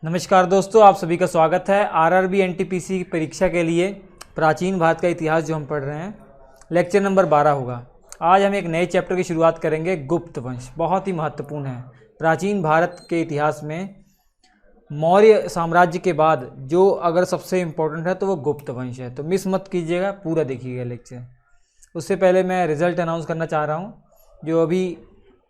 नमस्कार दोस्तों, आप सभी का स्वागत है आरआरबी एनटीपीसी की परीक्षा के लिए प्राचीन भारत का इतिहास जो हम पढ़ रहे हैं। लेक्चर नंबर 12 होगा। आज हम एक नए चैप्टर की शुरुआत करेंगे। गुप्त वंश बहुत ही महत्वपूर्ण है। प्राचीन भारत के इतिहास में मौर्य साम्राज्य के बाद जो अगर सबसे इम्पोर्टेंट है तो वो गुप्त वंश है। तो मिस मत कीजिएगा, पूरा देखिएगा लेक्चर। उससे पहले मैं रिज़ल्ट अनाउंस करना चाह रहा हूँ। जो अभी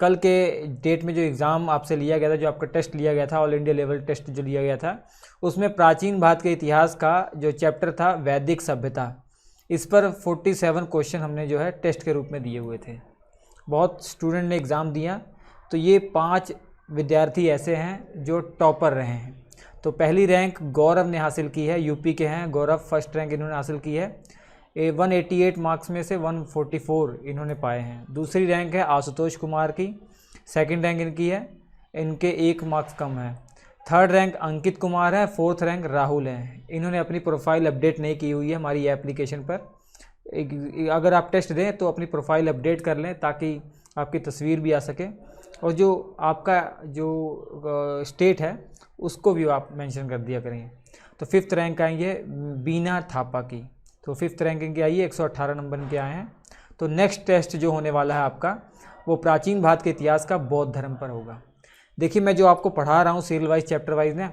कल के डेट में जो एग्ज़ाम आपसे लिया गया था, जो आपका टेस्ट लिया गया था, ऑल इंडिया लेवल टेस्ट जो लिया गया था, उसमें प्राचीन भारत के इतिहास का जो चैप्टर था वैदिक सभ्यता, इस पर 47 क्वेश्चन हमने जो है टेस्ट के रूप में दिए हुए थे। बहुत स्टूडेंट ने एग्ज़ाम दिया। तो ये 5 विद्यार्थी ऐसे हैं जो टॉपर रहे हैं। तो पहली रैंक गौरव ने हासिल की है, यूपी के हैं गौरव। फर्स्ट रैंक इन्होंने हासिल की है। 188 मार्क्स में से 144 इन्होंने पाए हैं। दूसरी रैंक है आशुतोष कुमार की, सेकंड रैंक इनकी है, इनके 1 मार्क्स कम है। थर्ड रैंक अंकित कुमार है, फोर्थ रैंक राहुल है। इन्होंने अपनी प्रोफाइल अपडेट नहीं की हुई है हमारी एप्लीकेशन पर। अगर आप टेस्ट दें तो अपनी प्रोफाइल अपडेट कर लें ताकि आपकी तस्वीर भी आ सके, और जो आपका जो स्टेट है उसको भी आप मेंशन कर दिया करेंगे। तो फिफ्थ रैंक आई है बीना थापा की। तो फिफ्थ रैंकिंग की आई है, 118 नंबर के आए हैं। तो नेक्स्ट टेस्ट जो होने वाला है आपका, वो प्राचीन भारत के इतिहास का बौद्ध धर्म पर होगा। देखिए, मैं जो आपको पढ़ा रहा हूँ सीरियल वाइज चैप्टर वाइज ना,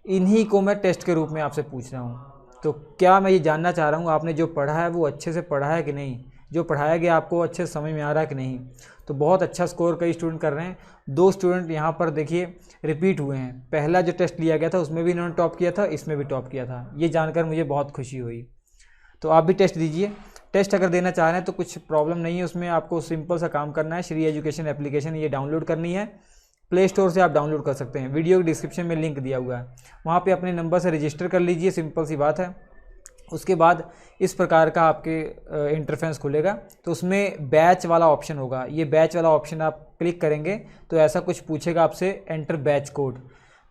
इन्हीं को मैं टेस्ट के रूप में आपसे पूछ रहा हूँ। तो क्या मैं ये जानना चाह रहा हूँ आपने जो पढ़ा है वो अच्छे से पढ़ा है कि नहीं, जो पढ़ाया गया आपको अच्छे से समझ में आ रहा है कि नहीं। तो बहुत अच्छा स्कोर कई स्टूडेंट कर रहे हैं। 2 स्टूडेंट यहाँ पर देखिए रिपीट हुए हैं। पहला जो टेस्ट लिया गया था उसमें भी इन्होंने टॉप किया था, इसमें भी टॉप किया था। ये जानकर मुझे बहुत खुशी हुई। तो आप भी टेस्ट दीजिए। टेस्ट अगर देना चाह रहे हैं तो कुछ प्रॉब्लम नहीं है उसमें। आपको सिंपल सा काम करना है, श्री एजुकेशन एप्लीकेशन ये डाउनलोड करनी है। प्ले स्टोर से आप डाउनलोड कर सकते हैं। वीडियो के डिस्क्रिप्शन में लिंक दिया हुआ है, वहाँ पे अपने नंबर से रजिस्टर कर लीजिए। सिंपल सी बात है। उसके बाद इस प्रकार का आपके इंटरफेस खुलेगा। तो उसमें बैच वाला ऑप्शन होगा। ये बैच वाला ऑप्शन आप क्लिक करेंगे तो ऐसा कुछ पूछेगा आपसे, एंटर बैच कोड।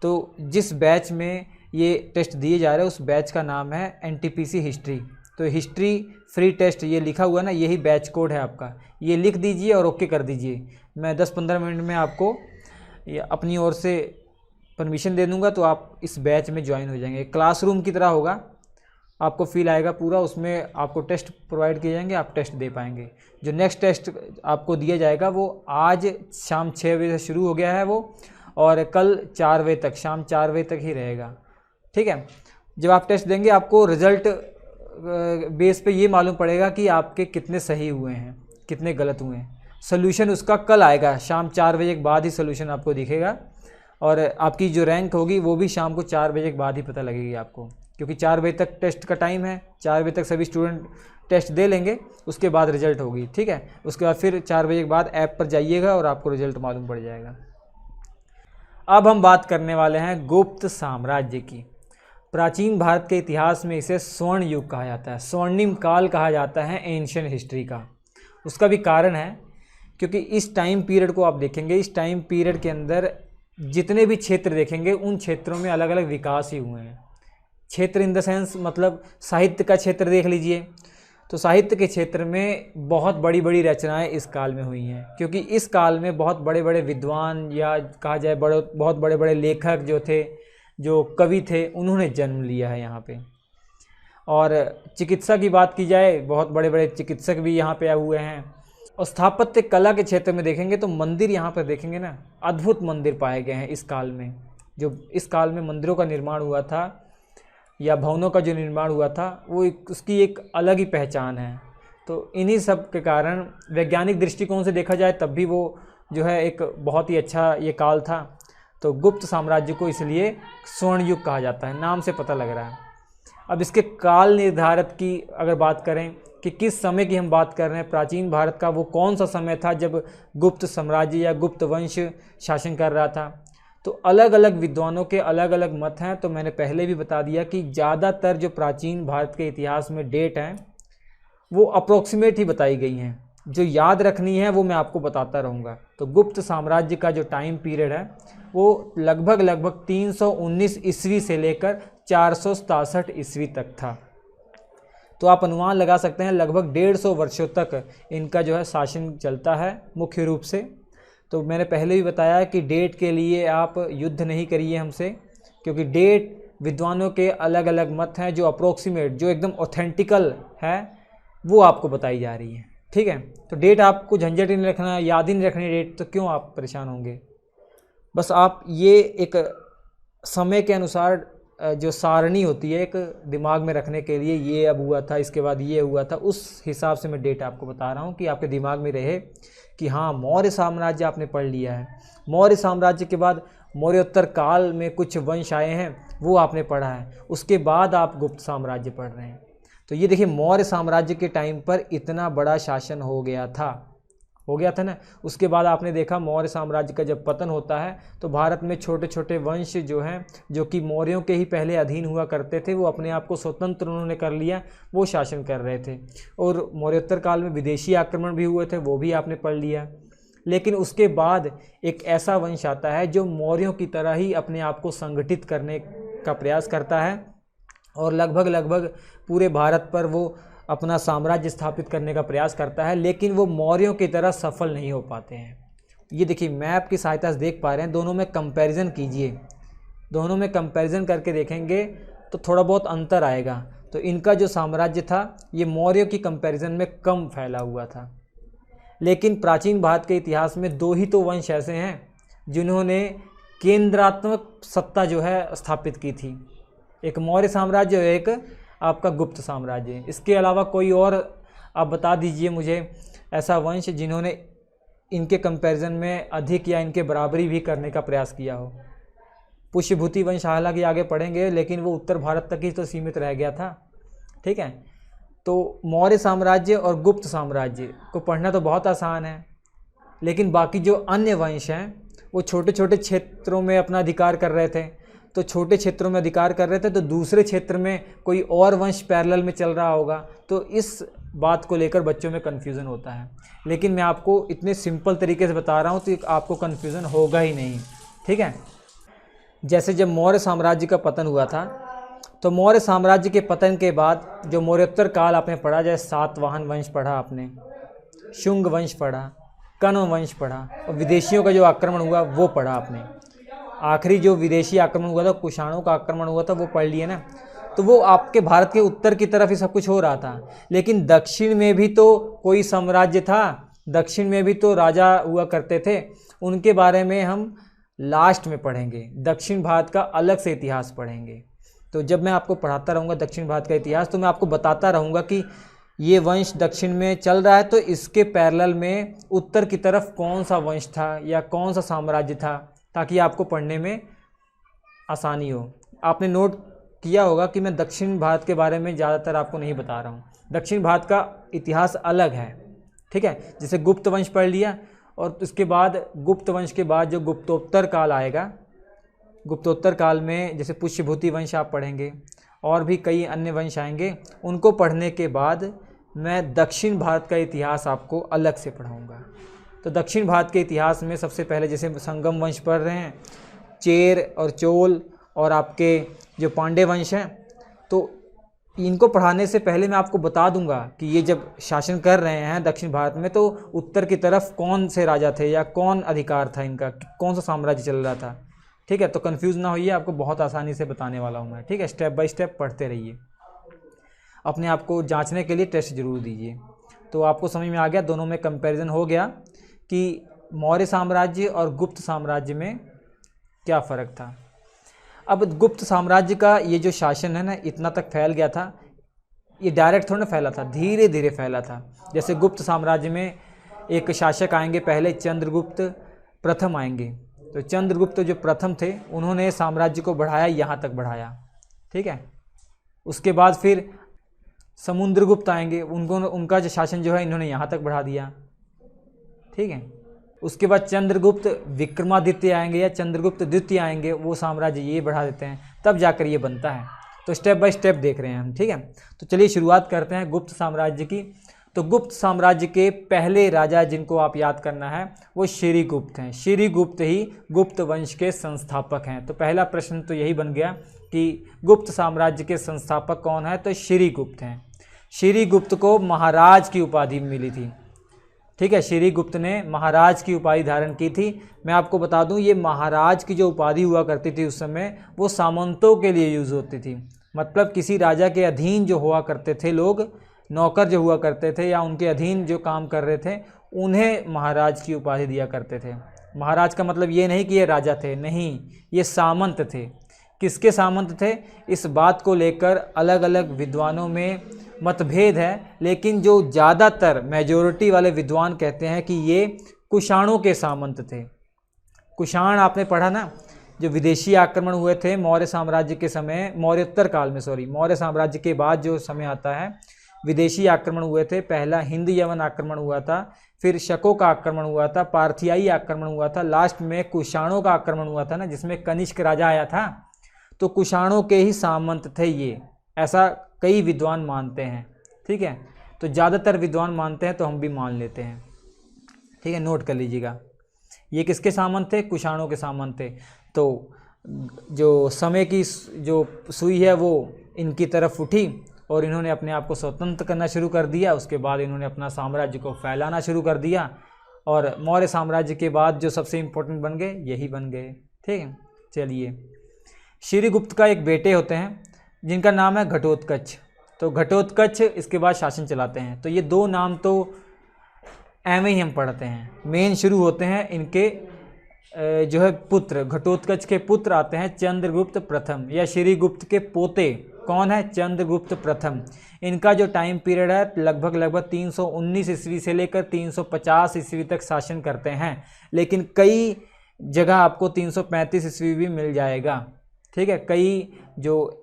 तो जिस बैच में ये टेस्ट दिए जा रहे हैं उस बैच का नाम है एनटीपीसी हिस्ट्री। तो हिस्ट्री फ्री टेस्ट ये लिखा हुआ है ना, यही बैच कोड है आपका। ये लिख दीजिए और ओके कर दीजिए। मैं 10-15 मिनट में आपको अपनी ओर से परमिशन दे दूंगा, तो आप इस बैच में ज्वाइन हो जाएंगे। क्लासरूम की तरह होगा, आपको फील आएगा पूरा। उसमें आपको टेस्ट प्रोवाइड किए जाएंगे, आप टेस्ट दे पाएंगे। जो नेक्स्ट टेस्ट आपको दिया जाएगा वो आज शाम 6 बजे से शुरू हो गया है वो, और कल 4 बजे तक, शाम 4 बजे तक ही रहेगा। ठीक है। जब आप टेस्ट देंगे आपको रिज़ल्ट बेस पे ये मालूम पड़ेगा कि आपके कितने सही हुए हैं, कितने गलत हुए हैं। सोल्यूशन उसका कल आएगा, शाम 4 बजे के बाद ही सोल्यूशन आपको दिखेगा। और आपकी जो रैंक होगी वो भी शाम को 4 बजे के बाद ही पता लगेगी आपको, क्योंकि 4 बजे तक टेस्ट का टाइम है। 4 बजे तक सभी स्टूडेंट टेस्ट दे लेंगे, उसके बाद रिजल्ट होगी। ठीक है। उसके बाद फिर 4 बजे के बाद ऐप पर जाइएगा और आपको रिजल्ट मालूम पड़ जाएगा। अब हम बात करने वाले हैं गुप्त साम्राज्य की। प्राचीन भारत के इतिहास में इसे स्वर्ण युग कहा जाता है, स्वर्णिम काल कहा जाता है एंशिएंट हिस्ट्री का। उसका भी कारण है क्योंकि इस टाइम पीरियड को आप देखेंगे, इस टाइम पीरियड के अंदर जितने भी क्षेत्र देखेंगे उन क्षेत्रों में अलग अलग विकास ही हुए हैं। क्षेत्र इन द सेंस मतलब साहित्य का क्षेत्र देख लीजिए, तो साहित्य के क्षेत्र में बहुत बड़ी बड़ी रचनाएं इस काल में हुई हैं, क्योंकि इस काल में बहुत बड़े बड़े विद्वान या कहा जाए बहुत बड़े बड़े लेखक जो थे, जो कवि थे, उन्होंने जन्म लिया है यहाँ पे। और चिकित्सा की बात की जाए, बहुत बड़े बड़े चिकित्सक भी यहाँ पे आए हुए हैं। और स्थापत्य कला के क्षेत्र में देखेंगे तो मंदिर यहाँ पर देखेंगे ना, अद्भुत मंदिर पाए गए हैं इस काल में। जो इस काल में मंदिरों का निर्माण हुआ था या भवनों का जो निर्माण हुआ था वो उसकी एक अलग ही पहचान है। तो इन्हीं सब के कारण वैज्ञानिक दृष्टिकोण से देखा जाए तब भी वो जो है एक बहुत ही अच्छा ये काल था। तो गुप्त साम्राज्य को इसलिए स्वर्ण युग कहा जाता है, नाम से पता लग रहा है। अब इसके काल निर्धारित की अगर बात करें कि किस समय की हम बात कर रहे हैं प्राचीन भारत का, वो कौन सा समय था जब गुप्त साम्राज्य या गुप्त वंश शासन कर रहा था, तो अलग अलग विद्वानों के अलग अलग मत हैं। तो मैंने पहले भी बता दिया कि ज़्यादातर जो प्राचीन भारत के इतिहास में डेट हैं वो अप्रोक्सीमेट ही बताई गई हैं। जो याद रखनी है वो मैं आपको बताता रहूँगा। तो गुप्त साम्राज्य का जो टाइम पीरियड है वो लगभग 319 ईस्वी से लेकर 467 ईस्वी तक था। तो आप अनुमान लगा सकते हैं लगभग 150 वर्षों तक इनका जो है शासन चलता है मुख्य रूप से। तो मैंने पहले भी बताया कि डेट के लिए आप युद्ध नहीं करिए हमसे, क्योंकि डेट विद्वानों के अलग अलग मत हैं, जो अप्रोक्सीमेट, जो एकदम ऑथेंटिकल है, वो आपको बताई जा रही है। ठीक है, तो डेट आपको झंझट ही नहीं रखना, याद ही नहीं रखनी डेट, तो क्यों आप परेशान होंगे। बस आप ये एक समय के अनुसार जो सारणी होती है एक दिमाग में रखने के लिए, ये अब हुआ था, इसके बाद ये हुआ था, उस हिसाब से मैं डेट आपको बता रहा हूँ कि आपके दिमाग में रहे कि हाँ मौर्य साम्राज्य आपने पढ़ लिया है। मौर्य साम्राज्य के बाद मौर्योत्तर काल में कुछ वंश आए हैं, वो आपने पढ़ा है, उसके बाद आप गुप्त साम्राज्य पढ़ रहे हैं। तो ये देखिए मौर्य साम्राज्य के टाइम पर इतना बड़ा शासन हो गया था ना। उसके बाद आपने देखा मौर्य साम्राज्य का जब पतन होता है तो भारत में छोटे छोटे वंश जो हैं, जो कि मौर्यों के ही पहले अधीन हुआ करते थे, वो अपने आप को स्वतंत्र उन्होंने कर लिया, वो शासन कर रहे थे। और मौर्योत्तर काल में विदेशी आक्रमण भी हुए थे, वो भी आपने पढ़ लिया। लेकिन उसके बाद एक ऐसा वंश आता है जो मौर्यों की तरह ही अपने आप को संगठित करने का प्रयास करता है और लगभग पूरे भारत पर वो अपना साम्राज्य स्थापित करने का प्रयास करता है, लेकिन वो मौर्यों की तरह सफल नहीं हो पाते हैं। ये देखिए मैप की सहायता से देख पा रहे हैं, दोनों में कंपैरिजन कीजिए, दोनों में कंपैरिजन करके देखेंगे तो थोड़ा बहुत अंतर आएगा। तो इनका जो साम्राज्य था ये मौर्यों की कंपैरिजन में कम फैला हुआ था। लेकिन प्राचीन भारत के इतिहास में दो ही तो वंश ऐसे हैं जिन्होंने केंद्रात्मक सत्ता जो है स्थापित की थी, एक मौर्य साम्राज्य और एक आपका गुप्त साम्राज्य। इसके अलावा कोई और आप बता दीजिए मुझे ऐसा वंश जिन्होंने इनके कंपैरिजन में अधिक या इनके बराबरी भी करने का प्रयास किया हो। पुष्यभूति वंश हालांकि आगे पढ़ेंगे, लेकिन वो उत्तर भारत तक ही तो सीमित रह गया था। ठीक है, तो मौर्य साम्राज्य और गुप्त साम्राज्य को पढ़ना तो बहुत आसान है, लेकिन बाकी जो अन्य वंश हैं वो छोटे छोटे क्षेत्रों में अपना अधिकार कर रहे थे। तो छोटे क्षेत्रों में अधिकार कर रहे थे तो दूसरे क्षेत्र में कोई और वंश पैरेलल में चल रहा होगा, तो इस बात को लेकर बच्चों में कन्फ्यूज़न होता है। लेकिन मैं आपको इतने सिंपल तरीके से बता रहा हूँ तो आपको कन्फ्यूज़न होगा ही नहीं। ठीक है, जैसे जब मौर्य साम्राज्य का पतन हुआ था तो मौर्य साम्राज्य के पतन के बाद जो मौर्योत्तर काल आपने पढ़ा, जैसे सातवाहन वंश पढ़ा आपने, शुंग वंश पढ़ा, कण्व वंश पढ़ा और विदेशियों का जो आक्रमण हुआ वो पढ़ा आपने। आखिरी जो विदेशी आक्रमण हुआ था, कुषाणों का आक्रमण हुआ था, वो पढ़ लिए ना। तो वो आपके भारत के उत्तर की तरफ ही सब कुछ हो रहा था, लेकिन दक्षिण में भी तो कोई साम्राज्य था, दक्षिण में भी तो राजा हुआ करते थे, उनके बारे में हम लास्ट में पढ़ेंगे। दक्षिण भारत का अलग से इतिहास पढ़ेंगे। तो जब मैं आपको पढ़ाता रहूँगा दक्षिण भारत का इतिहास, तो मैं आपको बताता रहूँगा कि ये वंश दक्षिण में चल रहा है तो इसके पैरेलल में उत्तर की तरफ कौन सा वंश था या कौन सा साम्राज्य था, ताकि आपको पढ़ने में आसानी हो। आपने नोट किया होगा कि मैं दक्षिण भारत के बारे में ज़्यादातर आपको नहीं बता रहा हूँ, दक्षिण भारत का इतिहास अलग है। ठीक है, जैसे गुप्त वंश पढ़ लिया और उसके बाद गुप्त वंश के बाद जो गुप्तोत्तर काल आएगा, गुप्तोत्तर काल में जैसे पुष्यभूति वंश आप पढ़ेंगे और भी कई अन्य वंश आएंगे, उनको पढ़ने के बाद मैं दक्षिण भारत का इतिहास आपको अलग से पढ़ाऊँगा। तो दक्षिण भारत के इतिहास में सबसे पहले जैसे संगम वंश पढ़ रहे हैं, चेर और चोल और आपके जो पांडे वंश हैं, तो इनको पढ़ाने से पहले मैं आपको बता दूंगा कि ये जब शासन कर रहे हैं दक्षिण भारत में तो उत्तर की तरफ कौन से राजा थे या कौन अधिकार था इनका, कौन सा साम्राज्य चल रहा था। ठीक है, तो कन्फ्यूज़ ना होइए, आपको बहुत आसानी से बताने वाला हूँ मैं। ठीक है, स्टेप बाय स्टेप पढ़ते रहिए, अपने आप को जाँचने के लिए टेस्ट जरूर दीजिए। तो आपको समझ में आ गया, दोनों में कंपैरिजन हो गया कि मौर्य साम्राज्य और गुप्त साम्राज्य में क्या फ़र्क था। अब गुप्त साम्राज्य का ये जो शासन है ना, इतना तक फैल गया था, ये डायरेक्ट थोड़ा ना फैला था, धीरे धीरे फैला था। जैसे गुप्त साम्राज्य में एक शासक आएंगे, पहले चंद्रगुप्त प्रथम आएंगे, तो चंद्रगुप्त जो प्रथम थे उन्होंने साम्राज्य को बढ़ाया, यहाँ तक बढ़ाया। ठीक है, उसके बाद फिर समुद्रगुप्त आएंगे, उनका जो शासन जो है इन्होंने यहाँ तक बढ़ा दिया। ठीक है, उसके बाद चंद्रगुप्त विक्रमादित्य आएंगे या चंद्रगुप्त द्वितीय आएंगे, वो साम्राज्य ये बढ़ा देते हैं, तब जाकर ये बनता है। तो स्टेप बाय स्टेप देख रहे हैं हम। ठीक है, तो चलिए शुरुआत करते हैं गुप्त साम्राज्य की। तो गुप्त साम्राज्य के पहले राजा जिनको आप याद करना है वो श्रीगुप्त हैं। श्रीगुप्त ही गुप्त वंश के संस्थापक हैं। तो पहला प्रश्न तो यही बन गया कि गुप्त साम्राज्य के संस्थापक कौन है, तो श्रीगुप्त हैं। श्रीगुप्त को महाराज की उपाधि मिली थी। ठीक है, श्री गुप्त ने महाराज की उपाधि धारण की थी। मैं आपको बता दूं, ये महाराज की जो उपाधि हुआ करती थी उस समय, वो सामंतों के लिए यूज़ होती थी। मतलब किसी राजा के अधीन जो हुआ करते थे लोग, नौकर जो हुआ करते थे या उनके अधीन जो काम कर रहे थे, उन्हें महाराज की उपाधि दिया करते थे। महाराज का मतलब ये नहीं कि ये राजा थे, नहीं, ये सामंत थे। किसके सामंत थे, इस बात को लेकर अलग अलग विद्वानों में मतभेद है, लेकिन जो ज़्यादातर मेजॉरिटी वाले विद्वान कहते हैं कि ये कुषाणों के सामंत थे। कुषाण आपने पढ़ा ना, जो विदेशी आक्रमण हुए थे मौर्य साम्राज्य के समय, मौर्योत्तर काल में, मौर्य साम्राज्य के बाद जो समय आता है, विदेशी आक्रमण हुए थे। पहला हिंद यवन आक्रमण हुआ था, फिर शकों का आक्रमण हुआ था, पार्थियाई आक्रमण हुआ था, लास्ट में कुषाणों का आक्रमण हुआ था ना, जिसमें कनिष्क राजा आया था। तो कुषाणों के ही सामंत थे ये, ऐसा कई विद्वान मानते हैं। ठीक है, तो ज़्यादातर विद्वान मानते हैं, तो हम भी मान लेते हैं। ठीक है, नोट कर लीजिएगा, ये किसके सामंत थे, कुषाणों के सामंत थे। तो जो समय की जो सुई है वो इनकी तरफ उठी और इन्होंने अपने आप को स्वतंत्र करना शुरू कर दिया। उसके बाद इन्होंने अपना साम्राज्य को फैलाना शुरू कर दिया, और मौर्य साम्राज्य के बाद जो सबसे इम्पोर्टेंट बन गए, यही बन गए। ठीक है, चलिए, श्रीगुप्त का एक बेटे होते हैं जिनका नाम है घटोत्कच। तो घटोत्कच इसके बाद शासन चलाते हैं। तो ये दो नाम तो एवं ही हम पढ़ते हैं। मेन शुरू होते हैं इनके जो है पुत्र, घटोत्कच के पुत्र आते हैं चंद्रगुप्त प्रथम, या श्रीगुप्त के पोते कौन है, चंद्रगुप्त प्रथम। इनका जो टाइम पीरियड है लगभग 319 ईस्वी से लेकर 350 ईस्वी तक शासन करते हैं, लेकिन कई जगह आपको 335 ईस्वी भी मिल जाएगा। ठीक है, कई जो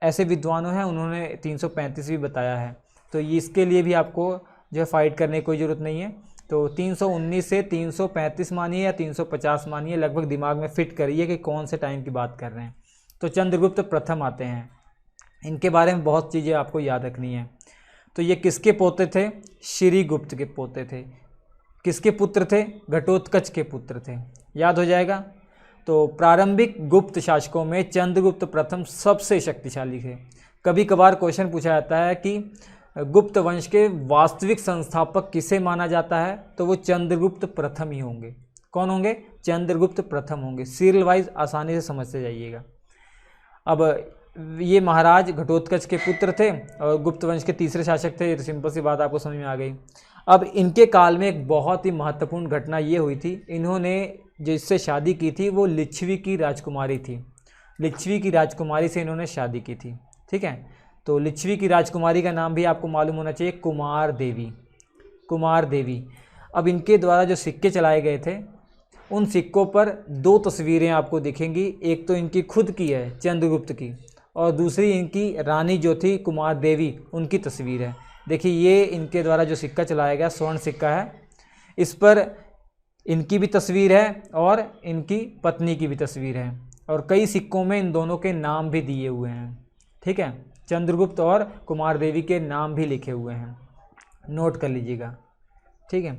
ऐसे विद्वानों हैं उन्होंने 335 भी बताया है, तो ये इसके लिए भी आपको जो है फाइट करने की कोई ज़रूरत नहीं है। तो 319 से 335 मानिए या 350 मानिए, लगभग दिमाग में फिट करिए कि कौन से टाइम की बात कर रहे हैं। तो चंद्रगुप्त प्रथम आते हैं, इनके बारे में बहुत चीज़ें आपको याद रखनी है। तो ये किसके पोते थे, श्रीगुप्त के पोते थे। किसके पुत्र थे, घटोत्कच के पुत्र थे, याद हो जाएगा। तो प्रारंभिक गुप्त शासकों में चंद्रगुप्त प्रथम सबसे शक्तिशाली थे। कभी कभार क्वेश्चन पूछा जाता है कि गुप्त वंश के वास्तविक संस्थापक किसे माना जाता है, तो वो चंद्रगुप्त प्रथम ही होंगे। कौन होंगे, चंद्रगुप्त प्रथम होंगे। सीरियल वाइज आसानी से समझते जाइएगा। अब ये महाराज घटोत्कच के पुत्र थे और गुप्त वंश के तीसरे शासक थे, तो सिंपल सी बात आपको समझ में आ गई। अब इनके काल में एक बहुत ही महत्वपूर्ण घटना ये हुई थी, इन्होंने जिससे शादी की थी वो लिच्छवी की राजकुमारी थी। लिच्छवी की राजकुमारी से इन्होंने शादी की थी। ठीक है, तो लिच्छवी की राजकुमारी का नाम भी आपको मालूम होना चाहिए, कुमार देवी। कुमार देवी। अब इनके द्वारा जो सिक्के चलाए गए थे, उन सिक्कों पर दो तस्वीरें आपको दिखेंगी। एक तो इनकी खुद की है चंद्रगुप्त की, और दूसरी इनकी रानी जो थी कुमार देवी, उनकी तस्वीर है। देखिए, ये इनके द्वारा जो सिक्का चलाया गया स्वर्ण सिक्का है, इस पर इनकी भी तस्वीर है और इनकी पत्नी की भी तस्वीर है, और कई सिक्कों में इन दोनों के नाम भी दिए हुए हैं। ठीक है, चंद्रगुप्त और कुमार देवी के नाम भी लिखे हुए हैं, नोट कर लीजिएगा। ठीक है,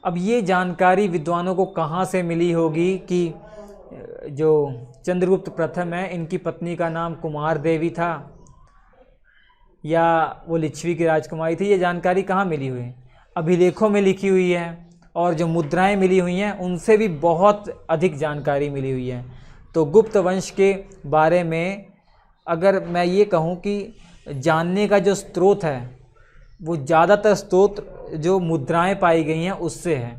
अब ये जानकारी विद्वानों को कहाँ से मिली होगी कि जो चंद्रगुप्त प्रथम है, इनकी पत्नी का नाम कुमार देवी था या वो लिच्छवी की राजकुमारी थी, ये जानकारी कहाँ मिली हुई है? अभिलेखों में लिखी हुई है, और जो मुद्राएं मिली हुई हैं उनसे भी बहुत अधिक जानकारी मिली हुई है। तो गुप्त वंश के बारे में अगर मैं ये कहूँ कि जानने का जो स्रोत है, वो ज़्यादातर स्रोत जो मुद्राएं पाई गई हैं उससे है।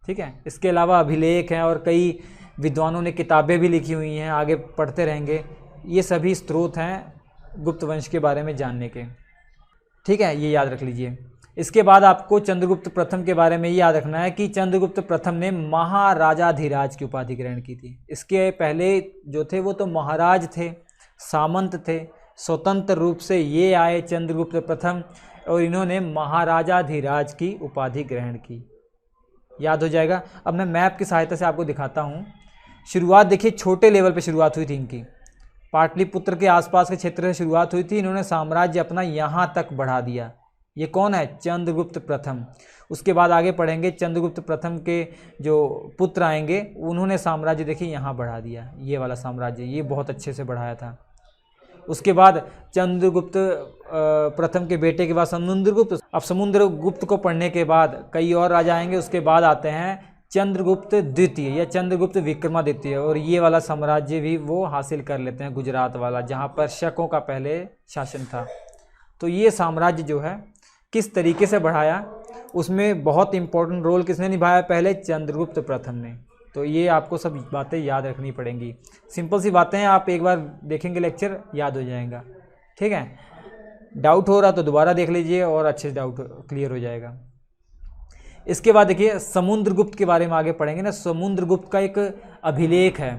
ठीक है, इसके अलावा अभिलेख हैं और कई विद्वानों ने किताबें भी लिखी हुई हैं, आगे पढ़ते रहेंगे। ये सभी स्रोत हैं गुप्त वंश के बारे में जानने के। ठीक है, ये याद रख लीजिए। इसके बाद आपको चंद्रगुप्त प्रथम के बारे में ये याद रखना है कि चंद्रगुप्त प्रथम ने महाराजाधिराज की उपाधि ग्रहण की थी। इसके पहले जो थे वो तो महाराज थे, सामंत थे, स्वतंत्र रूप से ये आए चंद्रगुप्त प्रथम, और इन्होंने महाराजाधिराज की उपाधि ग्रहण की। याद हो जाएगा। अब मैं मैप की सहायता से आपको दिखाता हूँ। शुरुआत देखिए, छोटे लेवल पे शुरुआत हुई थी इनकी, पाटलिपुत्र के आसपास के क्षेत्र से शुरुआत हुई थी। इन्होंने साम्राज्य अपना यहाँ तक बढ़ा दिया। ये कौन है? चंद्रगुप्त प्रथम। उसके बाद आगे पढ़ेंगे, चंद्रगुप्त प्रथम के जो पुत्र आएंगे उन्होंने साम्राज्य देखिए यहाँ बढ़ा दिया, ये वाला साम्राज्य, ये बहुत अच्छे से बढ़ाया था। उसके बाद चंद्रगुप्त प्रथम के बेटे के बाद समुद्रगुप्त। अब समुद्रगुप्त को पढ़ने के बाद कई और राजा आएंगे, उसके बाद आते हैं चंद्रगुप्त द्वितीय या चंद्रगुप्त विक्रमादित्य, और ये वाला साम्राज्य भी वो हासिल कर लेते हैं, गुजरात वाला, जहाँ पर शकों का पहले शासन था। तो ये साम्राज्य जो है किस तरीके से बढ़ाया, उसमें बहुत इंपॉर्टेंट रोल किसने निभाया, पहले चंद्रगुप्त प्रथम ने। तो ये आपको सब बातें याद रखनी पड़ेंगी। सिंपल सी बातें हैं, आप एक बार देखेंगे लेक्चर याद हो जाएगा। ठीक है, डाउट हो रहा तो दोबारा देख लीजिए और अच्छे से डाउट क्लियर हो जाएगा। इसके बाद देखिए समुद्रगुप्त के बारे में आगे पढ़ेंगे ना। समुद्रगुप्त का एक अभिलेख है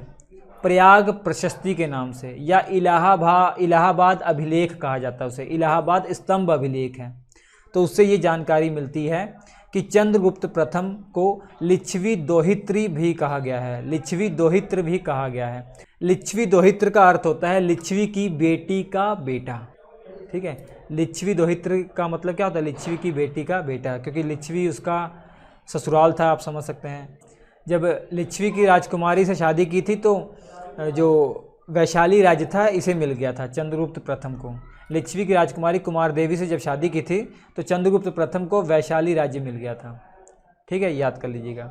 प्रयाग प्रशस्ति के नाम से, या इलाहाबाद अभिलेख कहा जाता है उसे, इलाहाबाद स्तंभ अभिलेख है। तो उससे ये जानकारी मिलती है कि चंद्रगुप्त प्रथम को लिच्छवी दोहित्री भी कहा गया है, लिच्छवी दोहित्र भी कहा गया है। लिच्छवी दोहित्र का अर्थ होता है लिच्छवी की बेटी का बेटा। ठीक है, लिच्छवी दोहित्र का मतलब क्या होता है, लिच्छवी की बेटी का बेटा, क्योंकि लिच्छवी उसका ससुराल था, आप समझ सकते हैं। जब लिच्छवी की राजकुमारी से शादी की थी तो जो वैशाली राज्य था इसे मिल गया था चंद्रगुप्त प्रथम को। लिच्छवी की राजकुमारी कुमार देवी से जब शादी की थी तो चंद्रगुप्त प्रथम को वैशाली राज्य मिल गया था। ठीक है, याद कर लीजिएगा।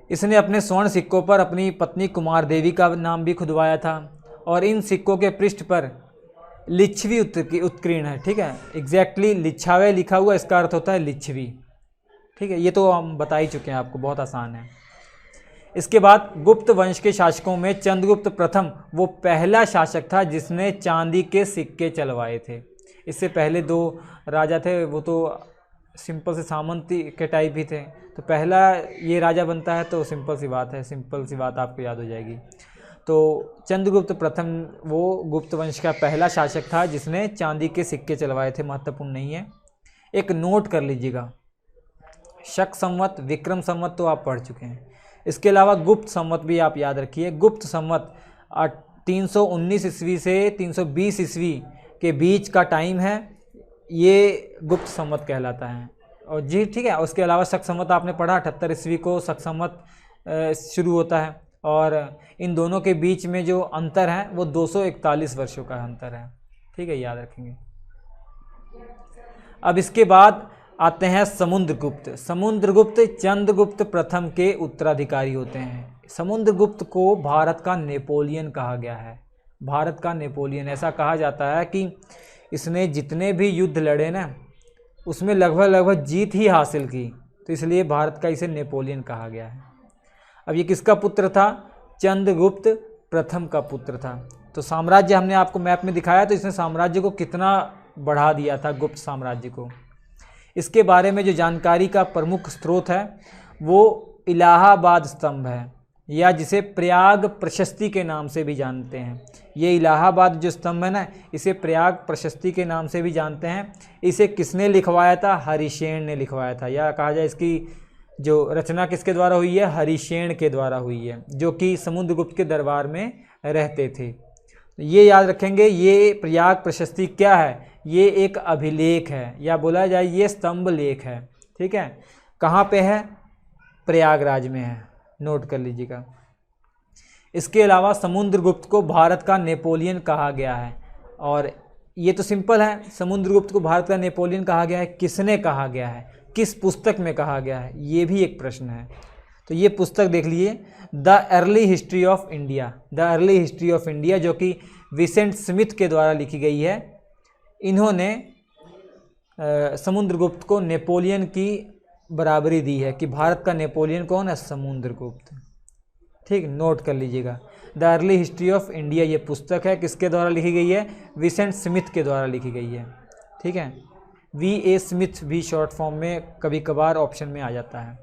इसने अपने स्वर्ण सिक्कों पर अपनी पत्नी कुमार देवी का नाम भी खुदवाया था, और इन सिक्कों के पृष्ठ पर लिच्छवी उत्कीर्ण है। ठीक है, एग्जैक्टली लिच्छावे लिखा हुआ, इसका अर्थ होता है लिच्छवी। ठीक है, ये तो हम बता ही चुके हैं आपको, बहुत आसान है। इसके बाद गुप्त वंश के शासकों में चंद्रगुप्त प्रथम वो पहला शासक था जिसने चांदी के सिक्के चलवाए थे। इससे पहले दो राजा थे, वो तो सिंपल से सामंती के टाइप ही थे, तो पहला ये राजा बनता है, तो सिंपल सी बात है, सिंपल सी बात आपको याद हो जाएगी। तो चंद्रगुप्त प्रथम वो गुप्त वंश का पहला शासक था जिसने चांदी के सिक्के चलवाए थे। महत्वपूर्ण नहीं है, एक नोट कर लीजिएगा। शक संवत, विक्रम संवत तो आप पढ़ चुके हैं। इसके अलावा गुप्त संवत भी आप याद रखिए। गुप्त संवत 319 ईस्वी से 320 ईस्वी के बीच का टाइम है, ये गुप्त संवत कहलाता है। और जी ठीक है, उसके अलावा शक संवत आपने पढ़ा, 78 ईस्वी को शक संवत शुरू होता है, और इन दोनों के बीच में जो अंतर है वो 241 वर्षों का अंतर है। ठीक है, याद रखेंगे। अब इसके बाद आते हैं समुद्रगुप्त। समुद्रगुप्त चंद्रगुप्त प्रथम के उत्तराधिकारी होते हैं। समुद्रगुप्त को भारत का नेपोलियन कहा गया है। भारत का नेपोलियन, ऐसा कहा जाता है कि इसने जितने भी युद्ध लड़े ना उसमें लगभग जीत ही हासिल की, तो इसलिए भारत का इसे नेपोलियन कहा गया है। अब ये किसका पुत्र था, चंद्रगुप्त प्रथम का पुत्र था। तो साम्राज्य हमने आपको मैप में दिखाया, तो इसने साम्राज्य को कितना बढ़ा दिया था, गुप्त साम्राज्य को। इसके बारे में जो जानकारी का प्रमुख स्रोत है वो इलाहाबाद स्तंभ है, या जिसे प्रयाग प्रशस्ति के नाम से भी जानते हैं। ये इलाहाबाद जो स्तंभ है ना, इसे प्रयाग प्रशस्ति के नाम से भी जानते हैं। इसे किसने लिखवाया था, हरिशेन ने लिखवाया था, या कहा जाए इसकी जो रचना किसके द्वारा हुई है, हरिशेन के द्वारा हुई है, जो कि समुद्रगुप्त के दरबार में रहते थे। ये याद रखेंगे। ये प्रयाग प्रशस्ति क्या है, ये एक अभिलेख है, या बोला जाए ये स्तंभ लेख है। ठीक है, कहाँ पे है, प्रयागराज में है, नोट कर लीजिएगा। इसके अलावा समुद्रगुप्त को भारत का नेपोलियन कहा गया है, और ये तो सिंपल है, समुद्रगुप्त को भारत का नेपोलियन कहा गया है, किसने कहा गया है, किस पुस्तक में कहा गया है, ये भी एक प्रश्न है। तो ये पुस्तक देख लीजिए, the early history of India, the early history of India, जो कि विसेंट स्मिथ के द्वारा लिखी गई है। इन्होंने समुद्रगुप्त को नेपोलियन की बराबरी दी है कि भारत का नेपोलियन कौन है, समुद्रगुप्त। ठीक, नोट कर लीजिएगा। The early history of India ये पुस्तक है, किसके द्वारा लिखी गई है, विसेंट स्मिथ के द्वारा लिखी गई है। ठीक है, V.A. स्मिथ भी शॉर्ट फॉर्म में कभी कभार ऑप्शन में आ जाता है।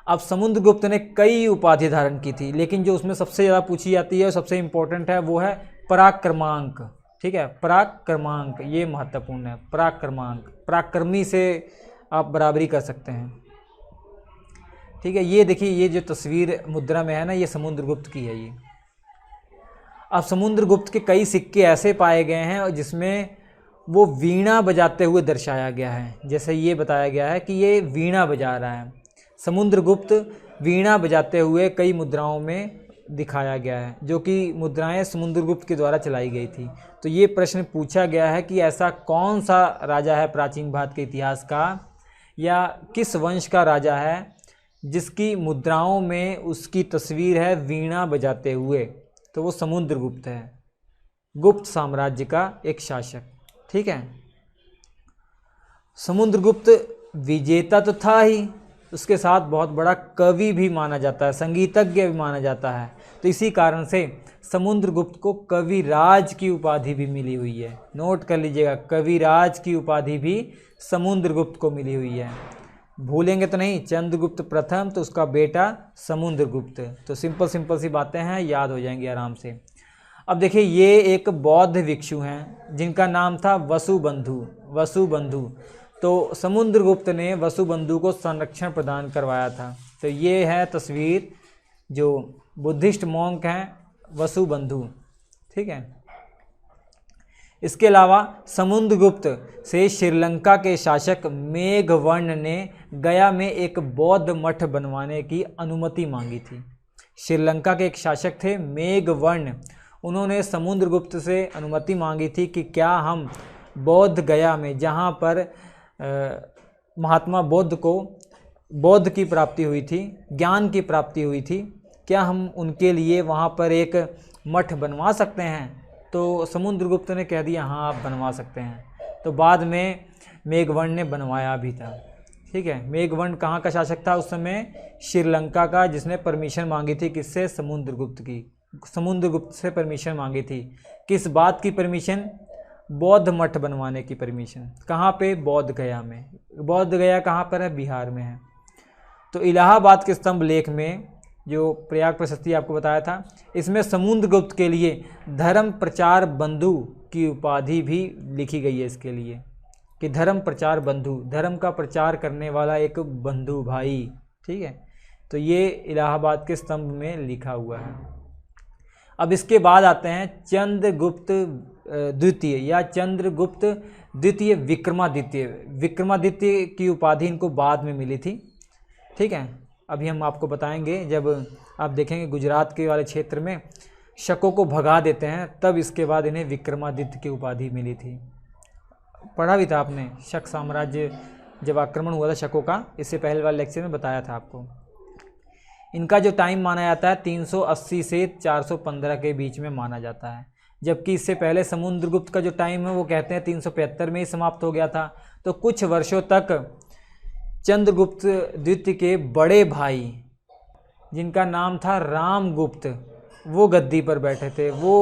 अब समुद्रगुप्त ने कई उपाधि धारण की थी, लेकिन जो उसमें सबसे ज़्यादा पूछी जाती है और सबसे इम्पोर्टेंट है वो है पराक्रमांक। ठीक है, पराक्रमांक ये महत्वपूर्ण है। पराक्रमांक, पराक्रमी से आप बराबरी कर सकते हैं। ठीक है, ये देखिए, ये जो तस्वीर मुद्रा में है ना, ये समुद्रगुप्त की है ये। अब समुद्रगुप्त के कई सिक्के ऐसे पाए गए हैं जिसमें वो वीणा बजाते हुए दर्शाया गया है। जैसे ये बताया गया है कि ये वीणा बजा रहा है। समुद्रगुप्त वीणा बजाते हुए कई मुद्राओं में दिखाया गया है, जो कि मुद्राएं समुद्रगुप्त के द्वारा चलाई गई थी। तो ये प्रश्न पूछा गया है कि ऐसा कौन सा राजा है प्राचीन भारत के इतिहास का, या किस वंश का राजा है जिसकी मुद्राओं में उसकी तस्वीर है वीणा बजाते हुए। तो वो समुद्रगुप्त है, गुप्त साम्राज्य का एक शासक। ठीक है, समुद्रगुप्त विजेता तो था ही, उसके साथ बहुत बड़ा कवि भी माना जाता है, संगीतज्ञ भी माना जाता है। तो इसी कारण से समुद्रगुप्त को कविराज की उपाधि भी मिली हुई है। नोट कर लीजिएगा, कविराज की उपाधि भी समुद्रगुप्त को मिली हुई है। भूलेंगे तो नहीं, चंद्रगुप्त प्रथम तो उसका बेटा समुद्रगुप्त। तो सिंपल सी बातें हैं, याद हो जाएंगी आराम से। अब देखिए, ये एक बौद्ध भिक्षु हैं जिनका नाम था वसुबंधु। तो समुद्रगुप्त ने वसुबंधु को संरक्षण प्रदान करवाया था। तो ये है तस्वीर, जो बुद्धिस्ट मॉन्क हैं वसुबंधु। ठीक है, इसके अलावा समुद्रगुप्त से श्रीलंका के शासक मेघवर्ण ने गया में एक बौद्ध मठ बनवाने की अनुमति मांगी थी। श्रीलंका के एक शासक थे मेघवर्ण, उन्होंने समुद्रगुप्त से अनुमति मांगी थी कि क्या हम बौद्ध गया में, जहाँ पर महात्मा बुद्ध को बौद्ध की प्राप्ति हुई थी, ज्ञान की प्राप्ति हुई थी, क्या हम उनके लिए वहाँ पर एक मठ बनवा सकते हैं। तो समुद्रगुप्त ने कह दिया हाँ आप बनवा सकते हैं। तो बाद में मेघवर्ण ने बनवाया भी था। ठीक है, मेघवर्ण कहाँ का शासक था उस समय, श्रीलंका का, जिसने परमिशन मांगी थी किससे, समुद्रगुप्त की। समुद्रगुप्त से परमिशन मांगी थी, किस बात की परमिशन, बौद्ध मठ बनवाने की परमिशन। कहाँ पे, बौद्ध गया में। बौद्ध गया कहाँ पर है, बिहार में है। तो इलाहाबाद के स्तंभ लेख में जो प्रयाग प्रशस्ति आपको बताया था, इसमें समुद्रगुप्त के लिए धर्म प्रचार बंधु की उपाधि भी लिखी गई है इसके लिए, कि धर्म प्रचार बंधु, धर्म का प्रचार करने वाला एक बंधु भाई। ठीक है, तो ये इलाहाबाद के स्तंभ में लिखा हुआ है। अब इसके बाद आते हैं चंद्रगुप्त द्वितीय या चंद्रगुप्त द्वितीय विक्रमादित्य। विक्रमादित्य की उपाधि इनको बाद में मिली थी। ठीक है, अभी हम आपको बताएंगे, जब आप देखेंगे गुजरात के वाले क्षेत्र में शकों को भगा देते हैं, तब इसके बाद इन्हें विक्रमादित्य की उपाधि मिली थी। पढ़ा भी था आपने, शक साम्राज्य जब आक्रमण हुआ था शकों का, इससे पहले वाले लेक्चर में बताया था आपको। इनका जो टाइम माना जाता है 380 से 415 के बीच में माना जाता है, जबकि इससे पहले समुद्रगुप्त का जो टाइम है वो कहते हैं 375 में ही समाप्त हो गया था। तो कुछ वर्षों तक चंद्रगुप्त द्वितीय के बड़े भाई, जिनका नाम था रामगुप्त, वो गद्दी पर बैठे थे। वो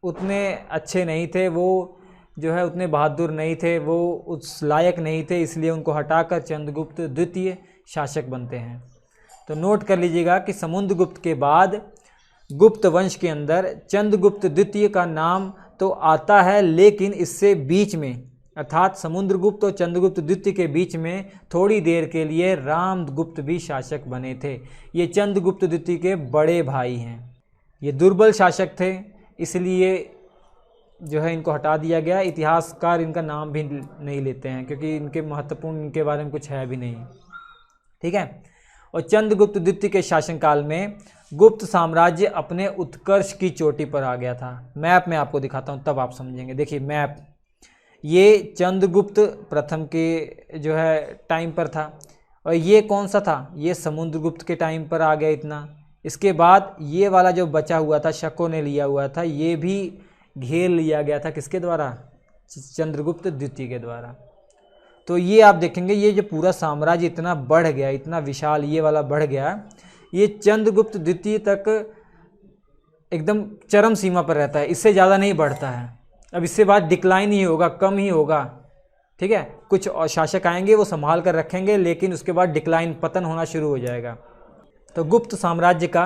उतने अच्छे नहीं थे, वो जो है उतने बहादुर नहीं थे, वो उस लायक नहीं थे, इसलिए उनको हटाकर चंद्रगुप्त द्वितीय शासक बनते हैं। तो नोट कर लीजिएगा कि समुद्रगुप्त के बाद गुप्त वंश के अंदर चंद्रगुप्त द्वितीय का नाम तो आता है, लेकिन इससे बीच में, अर्थात समुद्रगुप्त और चंद्रगुप्त द्वितीय के बीच में थोड़ी देर के लिए रामगुप्त भी शासक बने थे। ये चंद्रगुप्त द्वितीय के बड़े भाई हैं। ये दुर्बल शासक थे, इसलिए जो है इनको हटा दिया गया। इतिहासकार इनका नाम भी नहीं लेते हैं, क्योंकि इनके महत्वपूर्ण, इनके बारे में कुछ है भी नहीं। ठीक है, और चंद्रगुप्त द्वितीय के शासनकाल में गुप्त साम्राज्य अपने उत्कर्ष की चोटी पर आ गया था। मैप में आपको दिखाता हूँ, तब आप समझेंगे। देखिए मैप, ये चंद्रगुप्त प्रथम के जो है टाइम पर था, और ये कौन सा था, ये समुद्रगुप्त के टाइम पर आ गया इतना। इसके बाद ये वाला जो बचा हुआ था, शकों ने लिया हुआ था, ये भी घेर लिया गया था किसके द्वारा, चंद्रगुप्त द्वितीय के द्वारा। तो ये आप देखेंगे, ये जो पूरा साम्राज्य इतना बढ़ गया, इतना विशाल ये वाला बढ़ गया, ये चंद्रगुप्त द्वितीय तक एकदम चरम सीमा पर रहता है, इससे ज़्यादा नहीं बढ़ता है। अब इससे बाद डिक्लाइन ही होगा, कम ही होगा। ठीक है, कुछ और शासक आएंगे, वो संभाल कर रखेंगे, लेकिन उसके बाद डिक्लाइन, पतन होना शुरू हो जाएगा। तो गुप्त साम्राज्य का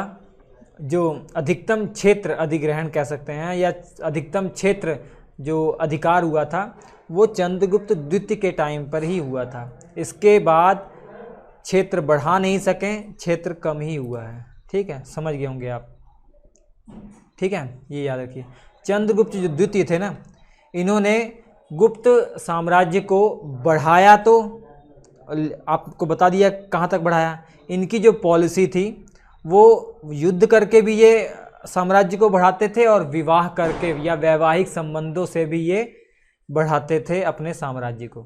जो अधिकतम क्षेत्र अधिग्रहण कह सकते हैं, या अधिकतम क्षेत्र जो अधिकार हुआ था, वो चंद्रगुप्त द्वितीय के टाइम पर ही हुआ था। इसके बाद क्षेत्र बढ़ा नहीं सके, क्षेत्र कम ही हुआ है। ठीक है, समझ गए होंगे आप। ठीक है, ये याद रखिए। चंद्रगुप्त जो द्वितीय थे ना, इन्होंने गुप्त साम्राज्य को बढ़ाया, तो आपको बता दिया कहाँ तक बढ़ाया। इनकी जो पॉलिसी थी वो युद्ध करके भी ये साम्राज्य को बढ़ाते थे और विवाह करके या वैवाहिक संबंधों से भी ये बढ़ाते थे अपने साम्राज्य को।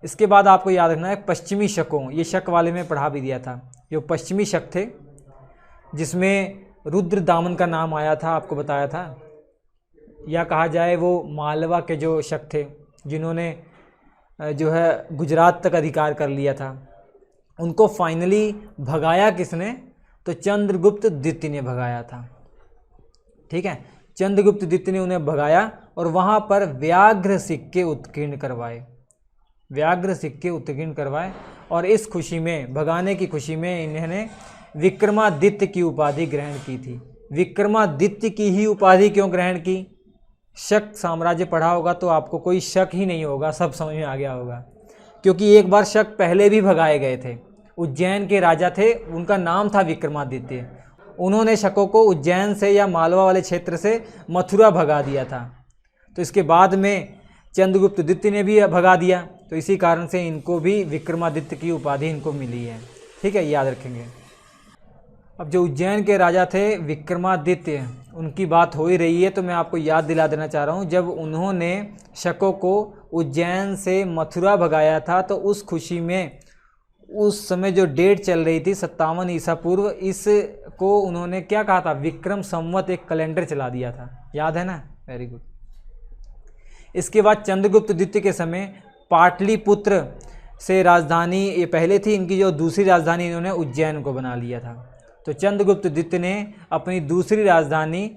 इसके बाद आपको याद रखना है पश्चिमी शकों, ये शक वाले में पढ़ा भी दिया था। जो पश्चिमी शक थे जिसमें रुद्रदामन का नाम आया था, आपको बताया था, या कहा जाए वो मालवा के जो शक थे जिन्होंने जो है गुजरात तक अधिकार कर लिया था, उनको फाइनली भगाया किसने? तो चंद्रगुप्त द्वितीय ने भगाया था। ठीक है, चंद्रगुप्त द्वितीय ने उन्हें भगाया और वहाँ पर व्याघ्र सिक्के उत्कीर्ण करवाए, व्याघ्र सिक्के उत्कीर्ण करवाए। और इस खुशी में, भगाने की खुशी में, इन्होंने विक्रमादित्य की उपाधि ग्रहण की थी। विक्रमादित्य की ही उपाधि क्यों ग्रहण की? शक साम्राज्य पढ़ा होगा तो आपको कोई शक ही नहीं होगा, सब समझ में आ गया होगा। क्योंकि एक बार शक पहले भी भगाए गए थे। उज्जैन के राजा थे, उनका नाम था विक्रमादित्य। उन्होंने शकों को उज्जैन से या मालवा वाले क्षेत्र से मथुरा भगा दिया था। तो इसके बाद में चंद्रगुप्त द्वितीय ने भी भगा दिया, तो इसी कारण से इनको भी विक्रमादित्य की उपाधि इनको मिली है। ठीक है, याद रखेंगे। अब जो उज्जैन के राजा थे विक्रमादित्य, उनकी बात हो ही रही है तो मैं आपको याद दिला देना चाह रहा हूँ, जब उन्होंने शकों को उज्जैन से मथुरा भगाया था तो उस खुशी में उस समय जो डेट चल रही थी 57 ईसा पूर्व, इसको उन्होंने क्या कहा था? विक्रम संवत एक कैलेंडर चला दिया था। याद है ना? Very good. इसके बाद चंद्रगुप्त द्वितीय के समय पाटलिपुत्र से राजधानी ये पहले थी, इनकी जो दूसरी राजधानी इन्होंने उज्जैन को बना लिया था। तो चंद्रगुप्त द्वितीय ने अपनी दूसरी राजधानी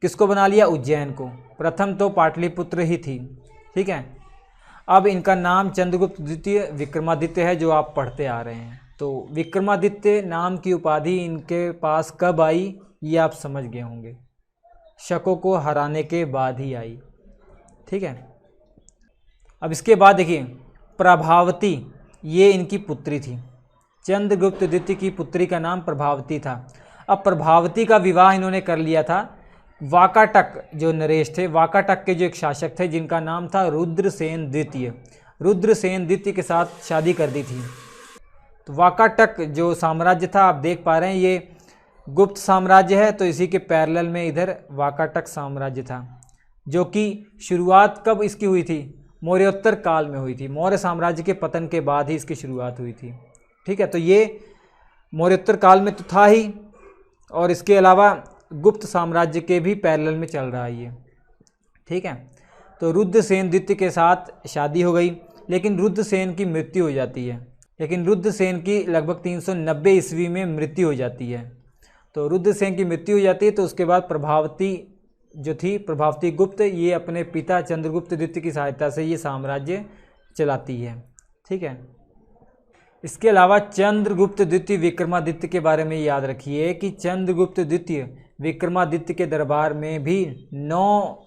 किसको बना लिया? उज्जैन को। प्रथम तो पाटलिपुत्र ही थी। ठीक है, अब इनका नाम चंद्रगुप्त द्वितीय विक्रमादित्य है, जो आप पढ़ते आ रहे हैं। तो विक्रमादित्य नाम की उपाधि इनके पास कब आई ये आप समझ गए होंगे, शकों को हराने के बाद ही आई। ठीक है, अब इसके बाद देखिए प्रभावती, ये इनकी पुत्री थी। चंद्रगुप्त द्वितीय की पुत्री का नाम प्रभावती था। अब प्रभावती का विवाह इन्होंने कर लिया था वाकाटक जो नरेश थे, वाकाटक के जो एक शासक थे जिनका नाम था रुद्रसेन द्वितीय। रुद्रसेन द्वितीय के साथ शादी कर दी थी। तो वाकाटक जो साम्राज्य था, आप देख पा रहे हैं ये गुप्त साम्राज्य है, तो इसी के पैरेलल में इधर वाकाटक साम्राज्य था, जो कि शुरुआत कब इसकी हुई थी? मौर्योत्तर काल में हुई थी। मौर्य साम्राज्य के पतन के बाद ही इसकी शुरुआत हुई थी। ठीक है, तो ये मौर्योत्तर काल में तो था ही, और इसके अलावा गुप्त साम्राज्य के भी पैरेलल में चल रहा है ये। ठीक है, तो रुद्रसेन द्वितीय के साथ शादी हो गई, लेकिन रुद्रसेन की मृत्यु हो जाती है। लेकिन रुद्रसेन की लगभग 390 ईस्वी में मृत्यु हो जाती है। तो रुद्रसेन की मृत्यु हो जाती है, तो उसके बाद प्रभावती जो थी, प्रभावती गुप्त, ये अपने पिता चंद्रगुप्त द्वितीय की सहायता से ये साम्राज्य चलाती है। ठीक है, इसके अलावा चंद्रगुप्त द्वितीय विक्रमादित्य के बारे में याद रखिए कि चंद्रगुप्त द्वितीय विक्रमादित्य के दरबार में भी 9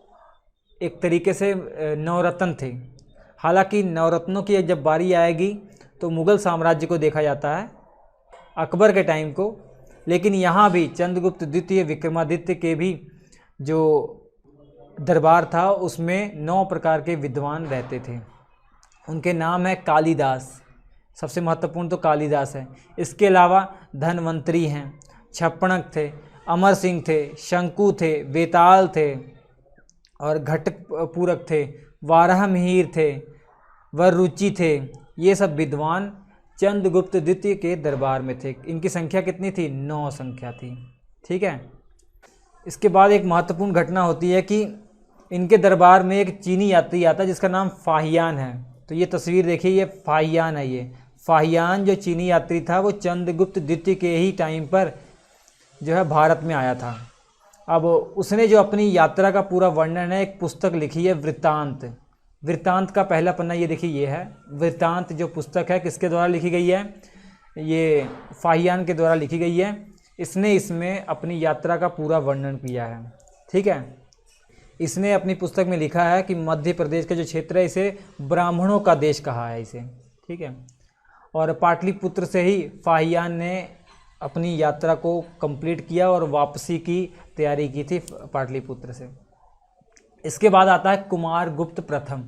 एक तरीके से नवरत्न थे। हालांकि नवरत्नों की जब बारी आएगी तो मुग़ल साम्राज्य को देखा जाता है, अकबर के टाइम को, लेकिन यहाँ भी चंद्रगुप्त द्वितीय विक्रमादित्य के भी जो दरबार था उसमें 9 प्रकार के विद्वान रहते थे। उनके नाम है कालिदास, सबसे महत्वपूर्ण तो कालिदास है। इसके अलावा धन्वंतरी हैं, छप्पणक थे, अमर सिंह थे, शंकु थे, बेताल थे और घटपूरक थे, वाराहमिहिर थे, वररुचि थे। ये सब विद्वान चंद्रगुप्त द्वितीय के दरबार में थे। इनकी संख्या कितनी थी? 9 संख्या थी। ठीक है, इसके बाद एक महत्वपूर्ण घटना होती है कि इनके दरबार में एक चीनी यात्री आता है जिसका नाम फाहियान है। तो ये तस्वीर देखिए, ये फाहियान है। ये फाहियान जो चीनी यात्री था वो चंद्रगुप्त द्वितीय के ही टाइम पर जो है भारत में आया था। अब उसने जो अपनी यात्रा का पूरा वर्णन है, एक पुस्तक लिखी है वृत्तांत। वृत्तांत का पहला पन्ना ये देखिए, ये है वृत्तांत जो पुस्तक है, किसके द्वारा लिखी गई है? ये फाहियान के द्वारा लिखी गई है। इसने इसमें अपनी यात्रा का पूरा वर्णन किया है। ठीक है, इसने अपनी पुस्तक में लिखा है कि मध्य प्रदेश का जो क्षेत्र है इसे ब्राह्मणों का देश कहा है इसे। ठीक है, और पाटलिपुत्र से ही फाहियान ने अपनी यात्रा को कंप्लीट किया और वापसी की तैयारी की थी पाटलिपुत्र से। इसके बाद आता है कुमारगुप्त प्रथम।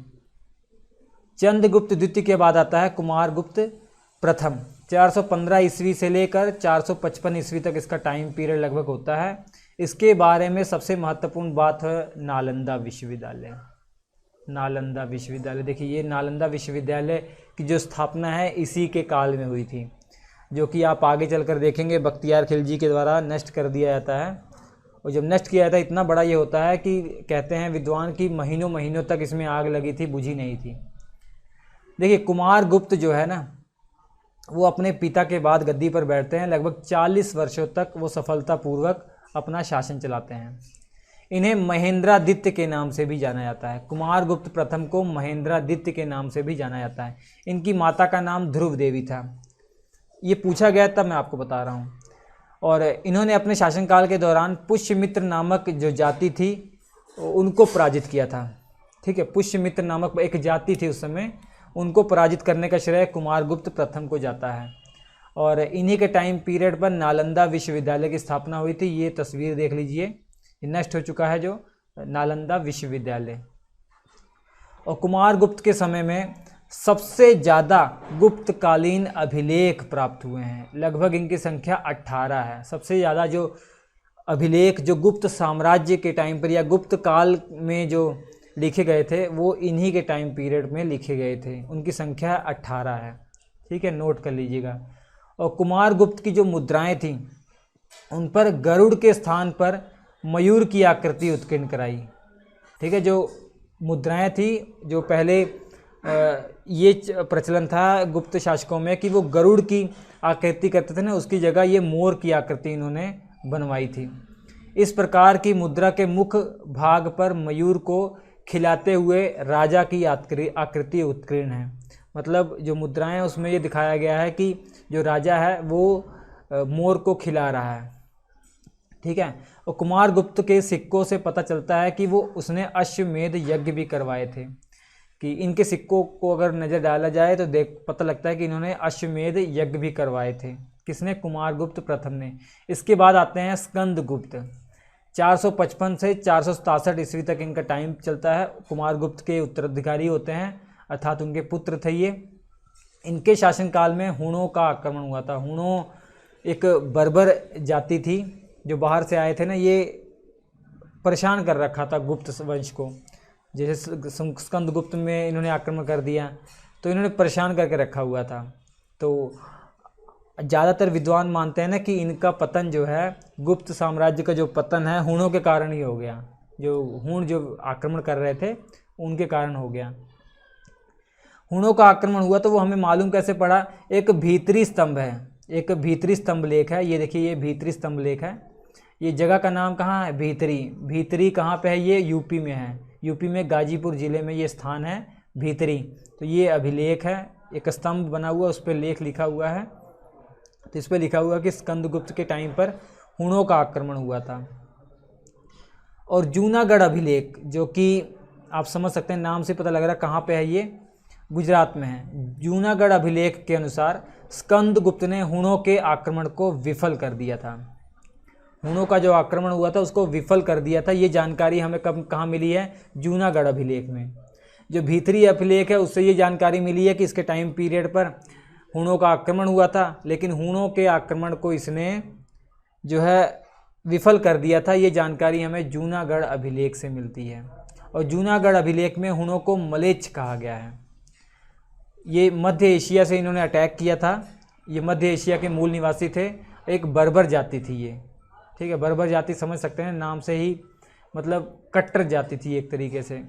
चंद्रगुप्त द्वितीय के बाद आता है कुमारगुप्त प्रथम। 415 ईस्वी से लेकर 455 ईस्वी तक इसका टाइम पीरियड लगभग होता है। इसके बारे में सबसे महत्वपूर्ण बात है नालंदा विश्वविद्यालय। नालंदा विश्वविद्यालय, देखिए ये नालंदा विश्वविद्यालय की जो स्थापना है इसी के काल में हुई थी, जो कि आप आगे चलकर देखेंगे बख्तियार खिलजी के द्वारा नष्ट कर दिया जाता है। और जब नष्ट किया जाता है इतना बड़ा ये होता है कि कहते हैं विद्वान की महीनों महीनों तक इसमें आग लगी थी, बुझी नहीं थी। देखिए कुमार गुप्त जो है ना, वो अपने पिता के बाद गद्दी पर बैठते हैं। लगभग 40 वर्षों तक वो सफलतापूर्वक अपना शासन चलाते हैं। इन्हें महेंद्रादित्य के नाम से भी जाना जाता है। कुमार गुप्त प्रथम को महेंद्रादित्य के नाम से भी जाना जाता है। इनकी माता का नाम ध्रुव देवी था। ये पूछा गया तब मैं आपको बता रहा हूँ। और इन्होंने अपने शासनकाल के दौरान पुष्यमित्र नामक जो जाति थी उनको पराजित किया था। ठीक है, पुष्यमित्र नामक एक जाति थी उस समय, उनको पराजित करने का श्रेय कुमार गुप्त प्रथम को जाता है। और इन्हीं के टाइम पीरियड पर नालंदा विश्वविद्यालय की स्थापना हुई थी। ये तस्वीर देख लीजिए, ये नष्ट हो चुका है जो नालंदा विश्वविद्यालय। और कुमार गुप्त के समय में सबसे ज़्यादा गुप्तकालीन अभिलेख प्राप्त हुए हैं। लगभग इनकी संख्या 18 है। सबसे ज़्यादा जो अभिलेख जो गुप्त साम्राज्य के टाइम पर या गुप्त काल में जो लिखे गए थे वो इन्हीं के टाइम पीरियड में लिखे गए थे। उनकी संख्या 18 है। ठीक है, नोट कर लीजिएगा। और कुमार गुप्त की जो मुद्राएं थीं उन पर गरुड़ के स्थान पर मयूर की आकृति उत्कीर्ण कराई। ठीक है, जो मुद्राएं थी जो पहले ये प्रचलन था गुप्त शासकों में कि वो गरुड़ की आकृति करते थे ना, उसकी जगह ये मोर की आकृति इन्होंने बनवाई थी। इस प्रकार की मुद्रा के मुख भाग पर मयूर को खिलाते हुए राजा की आकृति उत्कीर्ण है। मतलब जो मुद्राएं हैं उसमें ये दिखाया गया है कि जो राजा है वो मोर को खिला रहा है। ठीक है, और कुमार गुप्त के सिक्कों से पता चलता है कि वो उसने अश्वमेध यज्ञ भी करवाए थे। कि इनके सिक्कों को अगर नज़र डाला जाए तो पता लगता है कि इन्होंने अश्वमेध यज्ञ भी करवाए थे। किसने? कुमार गुप्त प्रथम ने। इसके बाद आते हैं स्कंद गुप्त। 455 से 467 ईस्वी तक इनका टाइम चलता है। कुमार गुप्त के उत्तराधिकारी होते हैं, अर्थात उनके पुत्र थे ये। इनके शासनकाल में हुणों का आक्रमण हुआ था। हुणों एक बर्बर जाति थी जो बाहर से आए थे ना, ये परेशान कर रखा था गुप्त वंश को। जैसे स्कंद गुप्त में इन्होंने आक्रमण कर दिया तो इन्होंने परेशान करके रखा हुआ था। तो ज़्यादातर विद्वान मानते हैं ना कि इनका पतन जो है, गुप्त साम्राज्य का जो पतन है हुणों के कारण ही हो गया। जो हुण जो आक्रमण कर रहे थे उनके कारण हो गया। हुणों का आक्रमण हुआ तो वो हमें मालूम कैसे पड़ा? एक भीतरी स्तंभ है, एक भीतरी स्तंभ लेख है। ये देखिए, ये भीतरी स्तंभ लेख है। ये जगह का नाम कहाँ है? भीतरी। भीतरी कहाँ पे है? ये यूपी में है। यूपी में गाजीपुर ज़िले में ये स्थान है भीतरी। तो ये अभिलेख है, एक स्तंभ बना हुआ, उस पर लेख लिखा हुआ है। तो इस पर लिखा हुआ कि स्कंदगुप्त के टाइम पर हुणों का आक्रमण हुआ था। और जूनागढ़ अभिलेख, जो कि आप समझ सकते हैं नाम से पता लग रहा है कहाँ पे है, ये गुजरात में है। जूनागढ़ अभिलेख के अनुसार स्कंदगुप्त ने हुणों के आक्रमण को विफल कर दिया था। हुणों का जो आक्रमण हुआ था उसको विफल कर दिया था। ये जानकारी हमें कहाँ मिली है? जूनागढ़ अभिलेख में। जो भीतरी अभिलेख है उससे ये जानकारी मिली है कि इसके टाइम पीरियड पर हुणों का आक्रमण हुआ था, लेकिन हुणों के आक्रमण को इसने जो है विफल कर दिया था। ये जानकारी हमें जूनागढ़ अभिलेख से मिलती है। और जूनागढ़ अभिलेख में हुणों को मलेच्छ कहा गया है। ये मध्य एशिया से इन्होंने अटैक किया था। ये मध्य एशिया के मूल निवासी थे। एक बर्बर जाति थी ये। ठीक है, बर्बर जाति समझ सकते हैं नाम से ही, मतलब कट्टर जाति थी एक तरीके से।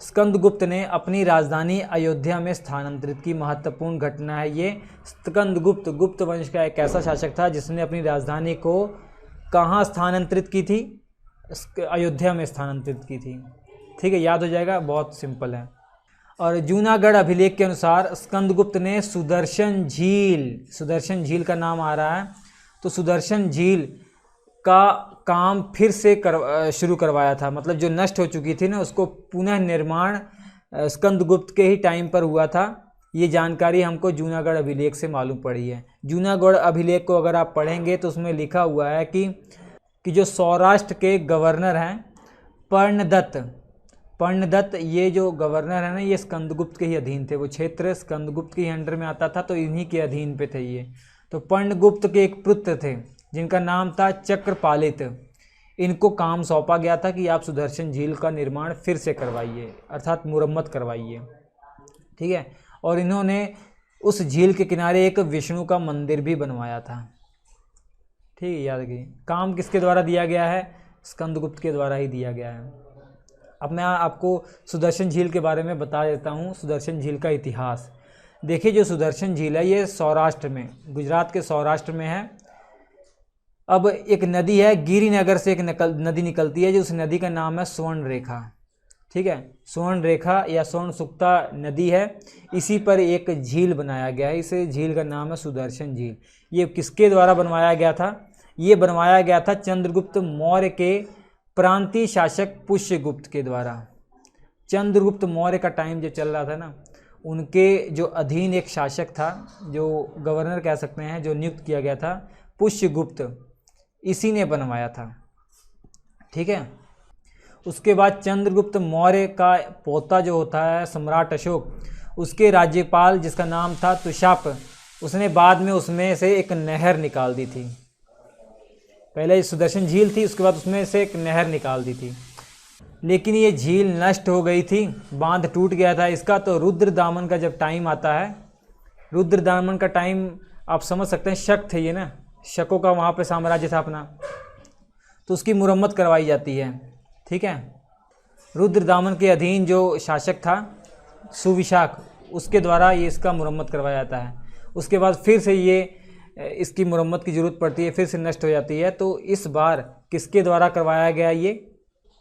स्कंदगुप्त ने अपनी राजधानी अयोध्या में स्थानांतरित की। महत्वपूर्ण घटना है ये। स्कंदगुप्त गुप्त वंश का एक ऐसा शासक था जिसने अपनी राजधानी को कहाँ स्थानांतरित की थी? अयोध्या में स्थानांतरित की थी। ठीक है, याद हो जाएगा, बहुत सिंपल है। और जूनागढ़ अभिलेख के अनुसार स्कंदगुप्त ने सुदर्शन झील का नाम आ रहा है, तो सुदर्शन झील का काम फिर से शुरू करवाया था। मतलब जो नष्ट हो चुकी थी ना, उसको पुनः निर्माण स्कंदगुप्त के ही टाइम पर हुआ था। ये जानकारी हमको जूनागढ़ अभिलेख से मालूम पड़ी है। जूनागढ़ अभिलेख को अगर आप पढ़ेंगे तो उसमें लिखा हुआ है कि जो सौराष्ट्र के गवर्नर हैं पर्णदत्त, पर्णदत्त ये जो गवर्नर है ना, ये स्कंदगुप्त के ही अधीन थे, वो क्षेत्र स्कंदगुप्त के ही अंडर में आता था, तो इन्हीं के अधीन पे थे ये। तो पर्णगुप्त के एक पुत्र थे जिनका नाम था चक्रपालित। इनको काम सौंपा गया था कि आप सुदर्शन झील का निर्माण फिर से करवाइए, अर्थात मुरम्मत करवाइए, ठीक है। और इन्होंने उस झील के किनारे एक विष्णु का मंदिर भी बनवाया था, ठीक है, याद रखिए। काम किसके द्वारा दिया गया है? स्कंदगुप्त के द्वारा ही दिया गया है। अब मैं आपको सुदर्शन झील के बारे में बता देता हूँ, सुदर्शन झील का इतिहास। देखिए, जो सुदर्शन झील है ये सौराष्ट्र में, गुजरात के सौराष्ट्र में है। अब एक नदी है, गिरिनगर से एक नदी निकलती है, जो उस नदी का नाम है स्वर्ण रेखा, ठीक है। स्वर्ण रेखा या स्वर्ण सुक्ता नदी है, इसी पर एक झील बनाया गया है, इस झील का नाम है सुदर्शन झील। ये किसके द्वारा बनवाया गया था? ये बनवाया गया था चंद्रगुप्त मौर्य के प्रांतीय शासक पुष्यगुप्त के द्वारा। चंद्रगुप्त मौर्य का टाइम जो चल रहा था ना, उनके जो अधीन एक शासक था, जो गवर्नर कह सकते हैं, जो नियुक्त किया गया था, पुष्यगुप्त, इसी ने बनवाया था, ठीक है। उसके बाद चंद्रगुप्त मौर्य का पोता जो होता है सम्राट अशोक, उसके राज्यपाल जिसका नाम था तुशाप, उसने बाद में उसमें से एक नहर निकाल दी थी। पहले सुदर्शन झील थी, उसके बाद उसमें से एक नहर निकाल दी थी, लेकिन ये झील नष्ट हो गई थी, बांध टूट गया था इसका। तो रुद्रदामन का जब टाइम आता है, रुद्रदामन का टाइम आप समझ सकते हैं, शक थे ये ना, शकों का वहाँ पे साम्राज्य था अपना, तो उसकी मुरम्मत करवाई जाती है, ठीक है। रुद्रदामन के अधीन जो शासक था सुविशाख, उसके द्वारा ये इसका मुरम्मत करवाया जाता है। उसके बाद फिर से ये इसकी मुरम्मत की ज़रूरत पड़ती है, फिर से नष्ट हो जाती है। तो इस बार किसके द्वारा करवाया गया? ये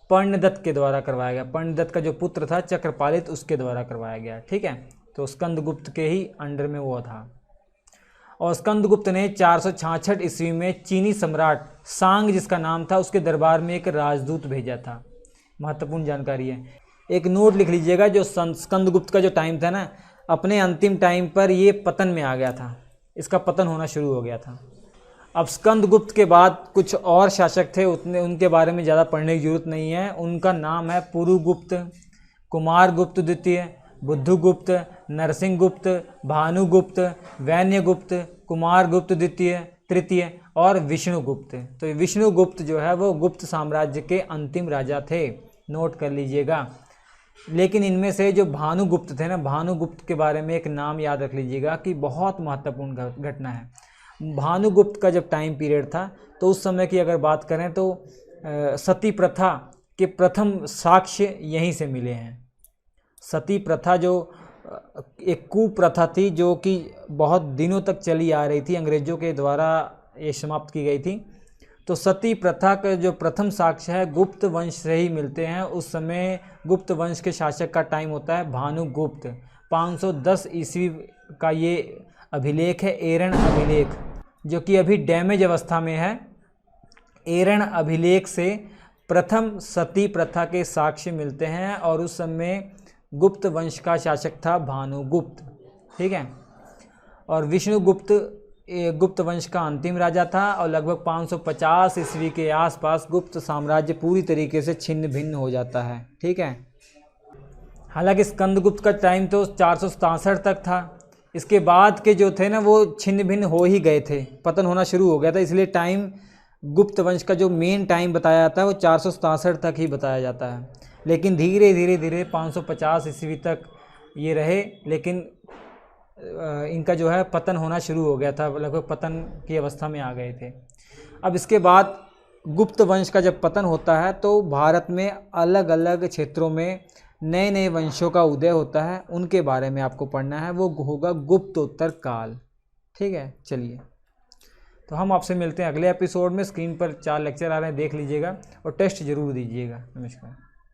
पर्णदत्त के द्वारा करवाया गया। पर्णदत्त का जो पुत्र था चक्रपालित, उसके द्वारा करवाया गया, ठीक है। तो स्कंदगुप्त के ही अंडर में वो था। और स्कंदगुप्त ने 466 ईस्वी में चीनी सम्राट सांग जिसका नाम था, उसके दरबार में एक राजदूत भेजा था। महत्वपूर्ण जानकारी है, एक नोट लिख लीजिएगा। जो स्कंदगुप्त का जो टाइम था ना, अपने अंतिम टाइम पर ये पतन में आ गया था, इसका पतन होना शुरू हो गया था। अब स्कंदगुप्त के बाद कुछ और शासक थे, उनके बारे में ज़्यादा पढ़ने की जरूरत नहीं है। उनका नाम है पुरुगुप्त, कुमारगुप्त द्वितीय, बुद्धगुप्त, नरसिंहगुप्त, भानुगुप्त, वैन्यगुप्त, कुमारगुप्त द्वितीय तृतीय और विष्णुगुप्त। तो विष्णुगुप्त जो है वो गुप्त साम्राज्य के अंतिम राजा थे, नोट कर लीजिएगा। लेकिन इनमें से जो भानुगुप्त थे ना, भानुगुप्त के बारे में एक नाम याद रख लीजिएगा कि बहुत महत्वपूर्ण घटना है। भानुगुप्त का जब टाइम पीरियड था, तो उस समय की अगर बात करें तो सती प्रथा के प्रथम साक्ष्य यहीं से मिले हैं। सती प्रथा जो एक कुप्रथा थी, जो कि बहुत दिनों तक चली आ रही थी, अंग्रेजों के द्वारा ये समाप्त की गई थी। तो सती प्रथा का जो प्रथम साक्ष्य है गुप्त वंश से ही मिलते हैं। उस समय गुप्त वंश के शासक का टाइम होता है भानुगुप्त। 510 ईस्वी का ये अभिलेख है, एरण अभिलेख, जो कि अभी डैमेज अवस्था में है। एरण अभिलेख से प्रथम सती प्रथा के साक्ष्य मिलते हैं, और उस समय गुप्त वंश का शासक था भानुगुप्त, ठीक है। और विष्णुगुप्त गुप्त वंश का अंतिम राजा था, और लगभग 550 ईस्वी के आसपास गुप्त साम्राज्य पूरी तरीके से छिन्न भिन्न हो जाता है, ठीक है। हालांकि स्कंदगुप्त का टाइम तो 467 तक था, इसके बाद के जो थे ना वो छिन्न भिन्न हो ही गए थे, पतन होना शुरू हो गया था। इसलिए टाइम गुप्त वंश का जो मेन टाइम बताया जाता है वो 467 तक ही बताया जाता है। लेकिन धीरे धीरे 550 ईस्वी तक ये रहे, लेकिन इनका जो है पतन होना शुरू हो गया था, लगभग पतन की अवस्था में आ गए थे। अब इसके बाद गुप्त वंश का जब पतन होता है तो भारत में अलग अलग क्षेत्रों में नए नए वंशों का उदय होता है, उनके बारे में आपको पढ़ना है, वो होगा गुप्तोत्तर काल, ठीक है। चलिए, तो हम आपसे मिलते हैं अगले एपिसोड में। स्क्रीन पर 4 लेक्चर आ रहे हैं, देख लीजिएगा और टेस्ट जरूर दीजिएगा। नमस्कार।